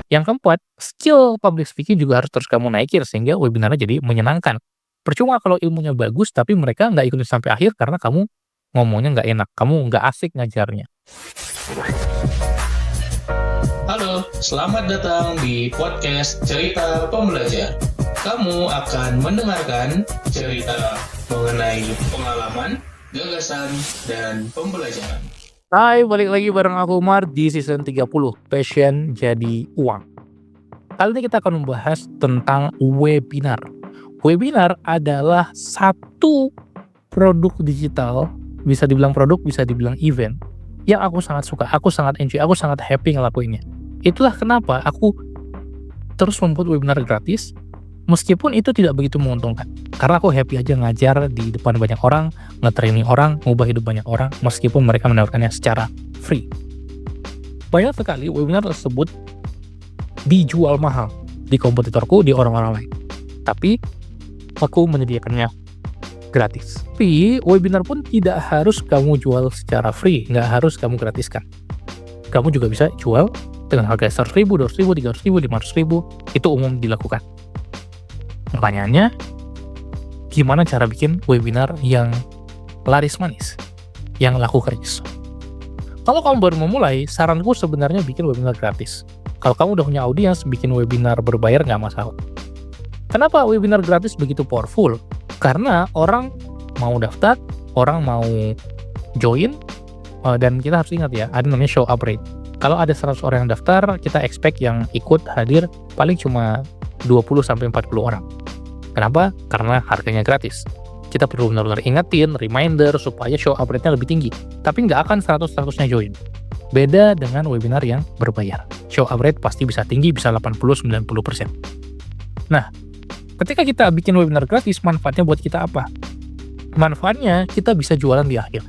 Yang keempat, skill public speaking juga harus terus kamu naikin sehingga webinarnya jadi menyenangkan. Percuma kalau ilmunya bagus tapi mereka nggak ikutin sampai akhir karena kamu ngomongnya nggak enak, kamu nggak asik ngajarnya. Halo, selamat datang di podcast Cerita Pembelajar. Kamu akan mendengarkan cerita mengenai pengalaman, gagasan, dan pembelajaran. Hai, balik lagi bareng aku Umar di season 30, Passion Jadi Uang. Kali ini kita akan membahas tentang webinar. Webinar adalah satu produk digital, bisa dibilang produk, bisa dibilang event, yang aku sangat suka, aku sangat enjoy, aku sangat happy ngelakuinnya. Itulah kenapa aku terus membuat webinar gratis, meskipun itu tidak begitu menguntungkan. Karena aku happy aja ngajar di depan banyak orang, nge-training orang, ngubah hidup banyak orang, meskipun mereka menawarkannya secara free. Banyak sekali webinar tersebut dijual mahal di kompetitorku, di orang-orang lain. Tapi aku menyediakannya gratis. Tapi webinar pun tidak harus kamu jual secara free, nggak harus kamu gratiskan. Kamu juga bisa jual dengan harga 100.000, 200.000, 300.000, 500.000, itu umum dilakukan. Pertanyaannya, gimana cara bikin webinar yang laris manis, yang laku kritis? Kalau kamu baru memulai, saranku sebenarnya bikin webinar gratis. Kalau kamu udah punya audiens, bikin webinar berbayar nggak masalah. Kenapa webinar gratis begitu powerful? Karena orang mau daftar, orang mau join, dan kita harus ingat ya, ada namanya show up rate. Kalau ada 100 orang yang daftar, kita expect yang ikut hadir paling cuma 20-40 orang. Kenapa? Karena harganya gratis. Kita perlu benar-benar ingetin, reminder, supaya show up rate-nya lebih tinggi. Tapi nggak akan 100%-nya join. Beda dengan webinar yang berbayar. Show up rate pasti bisa tinggi, bisa 80-90%. Nah, ketika kita bikin webinar gratis, manfaatnya buat kita apa? Manfaatnya kita bisa jualan di akhir.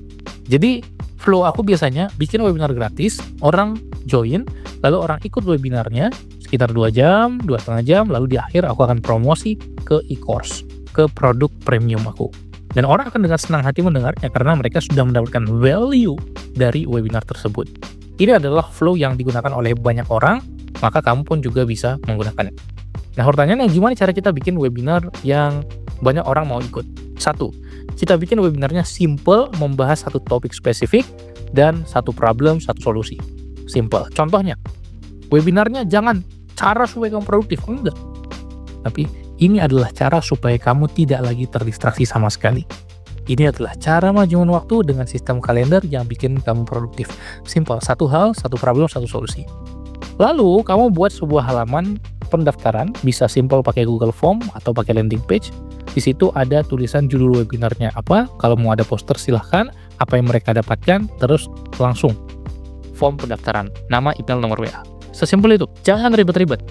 Jadi, flow aku biasanya bikin webinar gratis, orang join, lalu orang ikut webinarnya sekitar 2 jam, 2,5 jam, lalu di akhir aku akan promosi ke e-course, ke produk premium aku. Dan orang akan dengan senang hati mendengarnya karena mereka sudah mendapatkan value dari webinar tersebut. Ini adalah flow yang digunakan oleh banyak orang, maka kamu pun juga bisa menggunakannya. Nah, pertanyaannya gimana cara kita bikin webinar yang banyak orang mau ikut? 1, kita bikin webinarnya simple, membahas satu topik spesifik, dan satu problem, satu solusi. Simple. Contohnya, webinarnya jangan cara supaya kamu produktif, enggak. Tapi ini adalah cara supaya kamu tidak lagi terdistraksi sama sekali. Ini adalah cara manajemen waktu dengan sistem kalender yang bikin kamu produktif. Simple, satu hal, satu problem, satu solusi. Lalu, kamu buat sebuah halaman pendaftaran, bisa simple pakai Google Form atau pakai landing page. Di situ ada tulisan judul webinarnya apa, kalau mau ada poster silahkan, apa yang mereka dapatkan, terus langsung form pendaftaran, nama, email, nomor WA. Sesimpel itu, jangan ribet-ribet.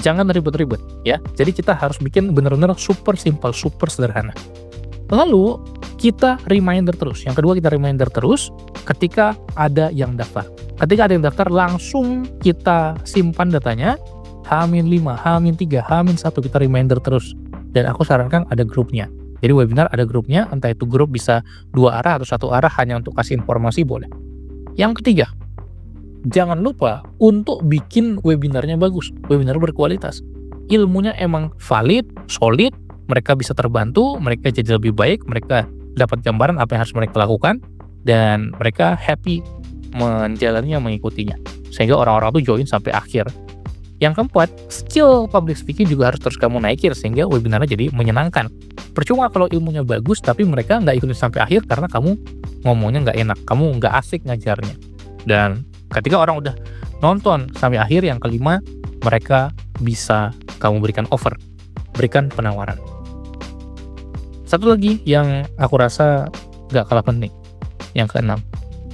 Jangan ribet-ribet, ya. Jadi kita harus bikin benar-benar super simple, super sederhana. Lalu, kita reminder terus. Yang kedua, kita reminder terus ketika ada yang daftar. Ketika ada yang daftar, langsung kita simpan datanya, H-5, H-3, H-1, kita reminder terus. Dan aku sarankan ada grupnya. Jadi webinar ada grupnya, entah itu grup bisa 2 arah atau 1 arah hanya untuk kasih informasi boleh. Yang ketiga, jangan lupa untuk bikin webinarnya bagus, webinar berkualitas. Ilmunya emang valid, solid, mereka bisa terbantu, mereka jadi lebih baik, mereka dapat gambaran apa yang harus mereka lakukan, dan mereka happy menjalaninya, mengikutinya. Sehingga orang-orang tuh join sampai akhir. Yang keempat, skill public speaking juga harus terus kamu naikin sehingga webinarnya jadi menyenangkan. Percuma kalau ilmunya bagus tapi mereka nggak ikutin sampai akhir karena kamu ngomongnya nggak enak, kamu nggak asik ngajarnya. Dan ketika orang udah nonton sampai akhir, yang kelima, mereka bisa kamu berikan offer, berikan penawaran. Satu lagi yang aku rasa nggak kalah penting, yang keenam,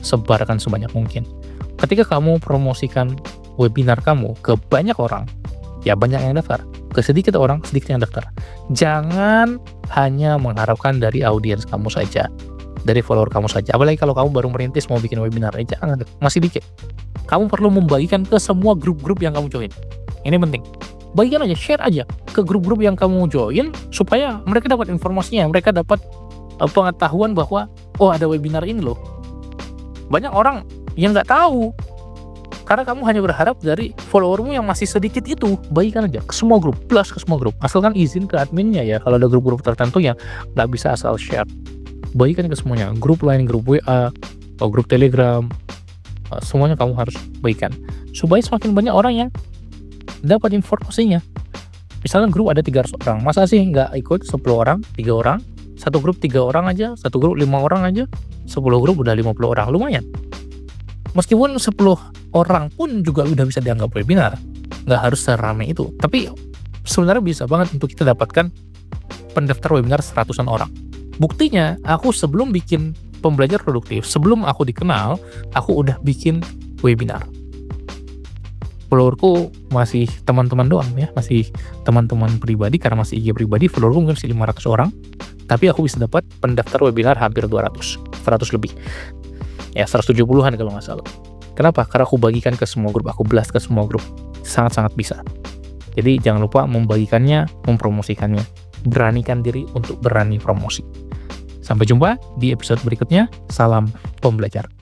sebarkan sebanyak mungkin. Ketika kamu promosikan webinar kamu ke banyak orang, ya banyak yang daftar. Ke sedikit orang, sedikit yang daftar. Jangan hanya mengharapkan dari audiens kamu saja, dari follower kamu saja. Apalagi kalau kamu baru merintis mau bikin webinar, jangan, masih dikit. Kamu perlu membagikan ke semua grup-grup yang kamu join. Ini penting. Bagikan aja, share aja ke grup-grup yang kamu join supaya mereka dapat informasinya, mereka dapat pengetahuan bahwa oh ada webinar ini loh. Banyak orang yang nggak tahu Karena kamu hanya berharap dari followermu yang masih sedikit itu, bagikan aja ke semua grup, blast ke semua grup. Asalkan izin ke adminnya ya, kalau ada grup-grup tertentu yang nggak bisa asal share. Bagikan ke semuanya, grup lain, grup WA, atau grup Telegram, semuanya kamu harus bagikan. Supaya semakin banyak orang yang dapat informasinya. Misalnya grup ada 300 orang, masa sih nggak ikut 10 orang, 3 orang, satu grup 3 orang aja, satu grup 5 orang aja, 10 grup udah 50 orang, lumayan. Meskipun 10 orang pun juga udah bisa dianggap webinar, nggak harus seramai itu. Tapi sebenarnya bisa banget untuk kita dapatkan pendaftar webinar 100-an orang. Buktinya, aku sebelum bikin pembelajar produktif, sebelum aku dikenal, aku udah bikin webinar. Followerku masih teman-teman doang ya, masih teman-teman pribadi, karena masih IG pribadi, followerku mungkin masih 500 orang, tapi aku bisa dapat pendaftar webinar hampir 200, 100 lebih. Ya, 170-an kalau nggak salah. Kenapa? Karena aku bagikan ke semua grup, aku blast ke semua grup. Sangat-sangat bisa. Jadi jangan lupa membagikannya, mempromosikannya. Beranikan diri untuk berani promosi. Sampai jumpa di episode berikutnya. Salam pembelajar.